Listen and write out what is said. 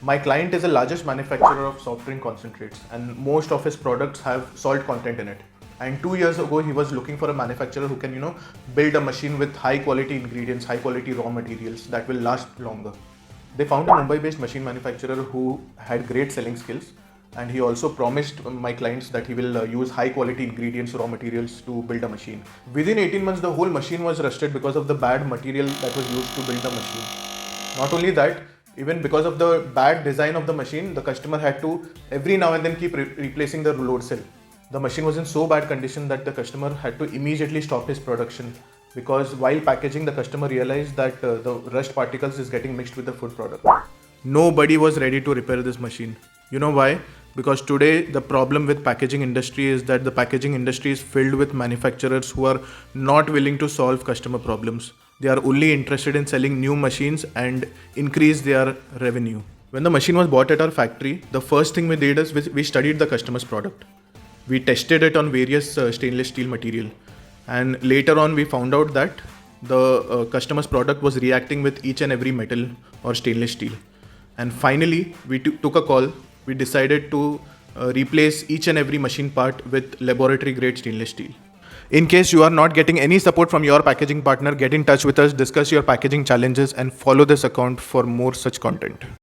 My client is the largest manufacturer of soft drink concentrates, and most of his products have salt content in it. And 2 years ago, he was looking for a manufacturer who can, build a machine with high quality ingredients, high quality raw materials that will last longer. They found a Mumbai-based machine manufacturer who had great selling skills, and he also promised my clients that he will use high quality ingredients, raw materials to build a machine. Within 18 months, the whole machine was rusted because of the bad material that was used to build the machine. Not only that, even because of the bad design of the machine, the customer had to every now and then keep replacing the load cell. The machine was in so bad condition that the customer had to immediately stop his production, because while packaging, the customer realized that the rust particles is getting mixed with the food product. Nobody was ready to repair this machine. You know why? Because today the problem with packaging industry is that the packaging industry is filled with manufacturers who are not willing to solve customer problems. They are only interested in selling new machines and increase their revenue. When the machine was bought at our factory, the first thing we did is we studied the customer's product. We tested it on various stainless steel material, and later on we found out that the customer's product was reacting with each and every metal or stainless steel. And finally we took a call. We decided to replace each and every machine part with laboratory grade stainless steel. In case you are not getting any support from your packaging partner, get in touch with us, discuss your packaging challenges, and follow this account for more such content.